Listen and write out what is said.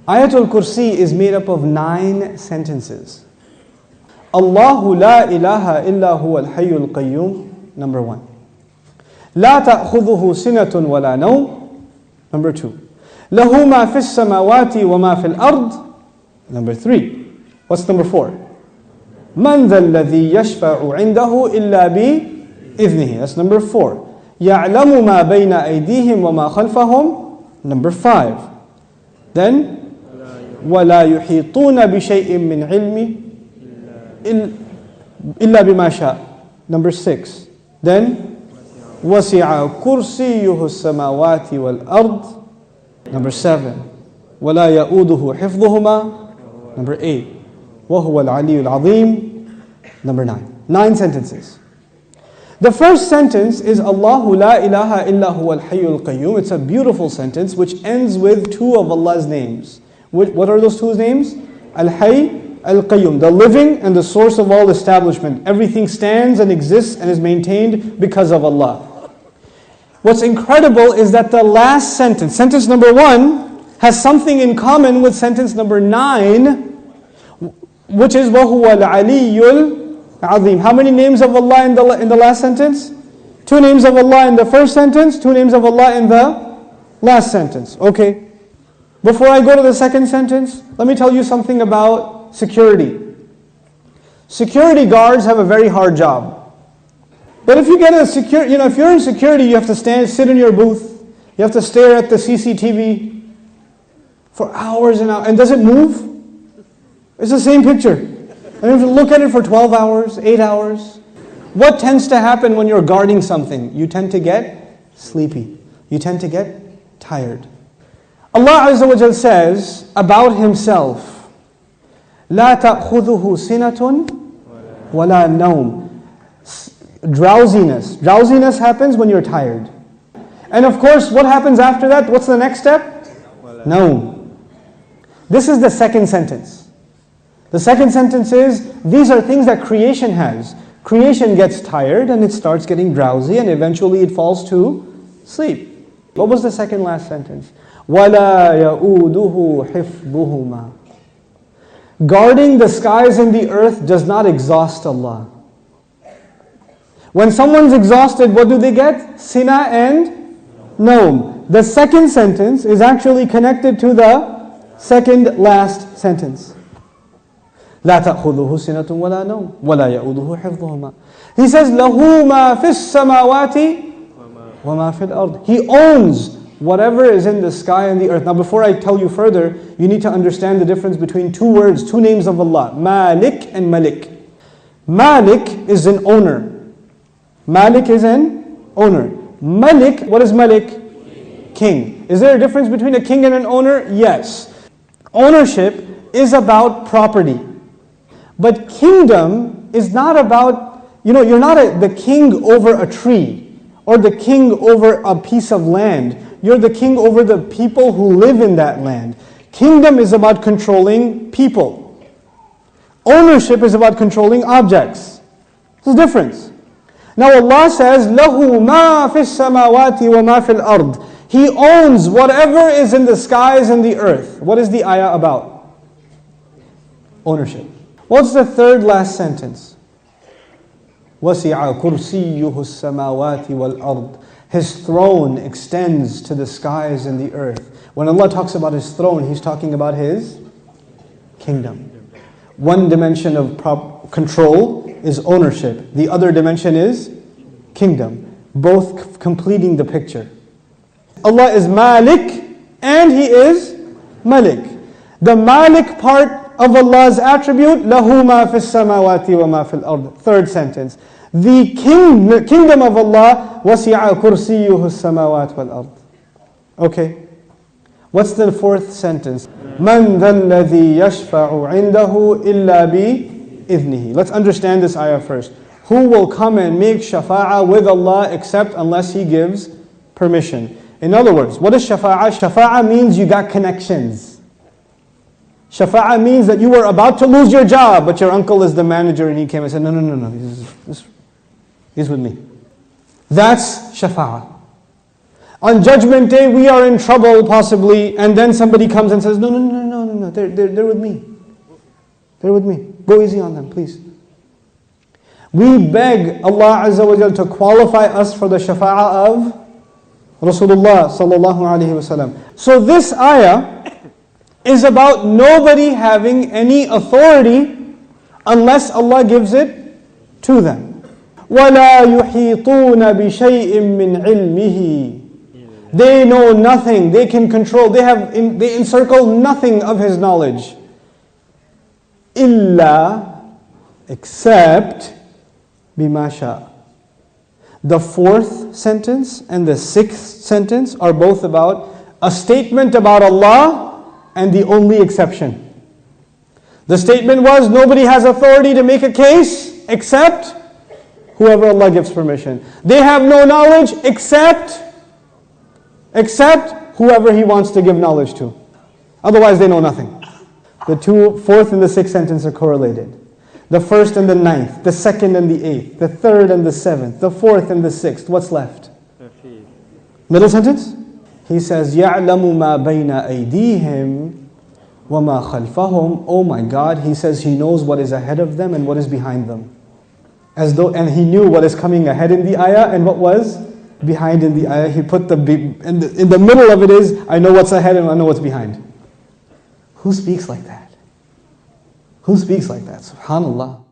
Ayatul Kursi is made up of 9 sentences. Allahu la ilaha illa huwa al-hayyul qayyum, number 1. La ta'khudhuhu sinatun wa la nawm, number 2. Lahu ma fis samawati wa ma fil ard, number 3. What's number 4? Man dha alladhi yashfa'u 'indahu illa bi idhnihi. That's number 4. Ya'lamu ma bayna aydihim wa ma khalfahum, number 5. Then وَلَا يُحِيطُونَ بِشَيْءٍ مِّنْ عِلْمِ إِلَّا بِمَا شَاءَ, number 6. Then وَسِعَ كُرْسِيُّهُ السَّمَاوَاتِ وَالْأَرْضِ, number 7. وَلَا يَؤُودُهُ حِفْظُهُمَا, number 8. وَهُوَ الْعَلِيُّ الْعَظِيمُ, number 9. 9 sentences. The first sentence is Allahu la ilaha illa huwa al-hayyul qayyum. It's a beautiful sentence which ends with 2 of Allah's names. What are those 2 names? Al-Hayy, Al-Qayyum, the living and the source of all establishment. Everything stands and exists and is maintained because of Allah. What's incredible is that the last sentence, sentence number 1, has something in common with sentence number 9, which is وَهُوَ الْعَلِيُّ الْعَظِيمُ. How many names of Allah in the last sentence? 2 names of Allah in the first sentence, 2 names of Allah in the last sentence. Okay. Before I go to the second sentence, let me tell you something about security. Security guards have a very hard job. But if you get if you're in security, you have to sit in your booth. You have to stare at the CCTV for hours and hours. And does it move? It's the same picture. And you have to look at it for 12 hours, 8 hours. What tends to happen when you're guarding something? You tend to get sleepy. You tend to get tired. Allah Azza wa Jal says about Himself, لا تأخذه سنة ولا نوم. Drowsiness. Drowsiness happens when you're tired. And of course, what happens after that? What's the next step? Naum. This is the second sentence. The second sentence is, these are things that creation has. Creation gets tired and it starts getting drowsy and eventually it falls to sleep. What was the second last sentence? وَلَا يَؤُودُهُ حِفْظُهُمَا. Guarding the skies and the earth does not exhaust Allah. When someone's exhausted, what do they get? Sina and Naum. The second sentence is actually connected to the second last sentence. لا تأخذه سنة ولا نوم ولا يؤوده حفظهما. He says, لَهُ مَا فِي السَّمَاوَاتِ وَمَا فِي الْأَرْضِ. He owns whatever is in the sky and the earth. Now before I tell you further, you need to understand the difference between 2 words, 2 names of Allah, Malik and Malik. Malik is an owner. Malik is an owner. Malik, what is Malik? King. Is there a difference between a king and an owner? Yes. Ownership is about property. But kingdom is not about, you're not the king over a tree or the king over a piece of land. You're the king over the people who live in that land. Kingdom is about controlling people. Ownership is about controlling objects. There's a difference. Now Allah says, لَهُ مَا فِي السَّمَاوَاتِ وَمَا فِي الْأَرْضِ. He owns whatever is in the skies and the earth. What is the ayah about? Ownership. What's the third last sentence? وَسِعَ كُرْسِيُّهُ السَّمَاوَاتِ وَالْأَرْضِ. His throne extends to the skies and the earth. When Allah talks about His throne, He's talking about His kingdom. One dimension of control is ownership. The other dimension is kingdom. Both completing the picture. Allah is Malik and He is Malik. The Malik part of Allah's attribute, لَهُ مَا فِي السَّمَاوَاتِ وَمَا فِي الْأَرْضِ. Third sentence. The kingdom of Allah, وَسِعَ كُرْسِيُّهُ السَّمَاوَاتِ وَالْأَرْضِ. Okay. What's the fourth sentence? مَنْ ذَا الَّذِي يَشْفَعُ عِنْدَهُ إِلَّا بِإِذْنِهِ. Let's understand this ayah first. Who will come and make shafa'ah with Allah except unless He gives permission? In other words, what is shafa'ah? Shafa'ah means you got connections. Shafa'ah means that you were about to lose your job, but your uncle is the manager and he came and said, no, he's with me. That's shafa'ah. On Judgment Day, we are in trouble possibly, and then somebody comes and says, no, they're with me. They're with me. Go easy on them, please. We beg Allah Azza wa Jal to qualify us for the shafa'ah of Rasulullah sallallahu alaihi wasallam. So this ayah is about nobody having any authority unless Allah gives it to them. وَلَا يُحِيطُونَ بِشَيْءٍ مِّنْ عِلْمِهِ. They know nothing, they can control, they encircle nothing of His knowledge. إِلَّا, except بِمَا شَاءَ. The fourth sentence and the sixth sentence are both about a statement about Allah and the only exception. The statement was, nobody has authority to make a case except whoever Allah gives permission. They have no knowledge except whoever He wants to give knowledge to. Otherwise they know nothing. The fourth and the sixth sentence are correlated. The first and the ninth, the second and the eighth, the third and the seventh, the fourth and the sixth. What's left? Middle sentence? He says, يَعْلَمُ مَا بَيْنَ أَيْدِيهِمْ وَمَا خَلْفَهُمْ. Oh my God, He says He knows what is ahead of them and what is behind them. And He knew what is coming ahead in the ayah and what was behind in the ayah. He put in the middle of it is, I know what's ahead and I know what's behind. Who speaks like that? Who speaks like that? SubhanAllah.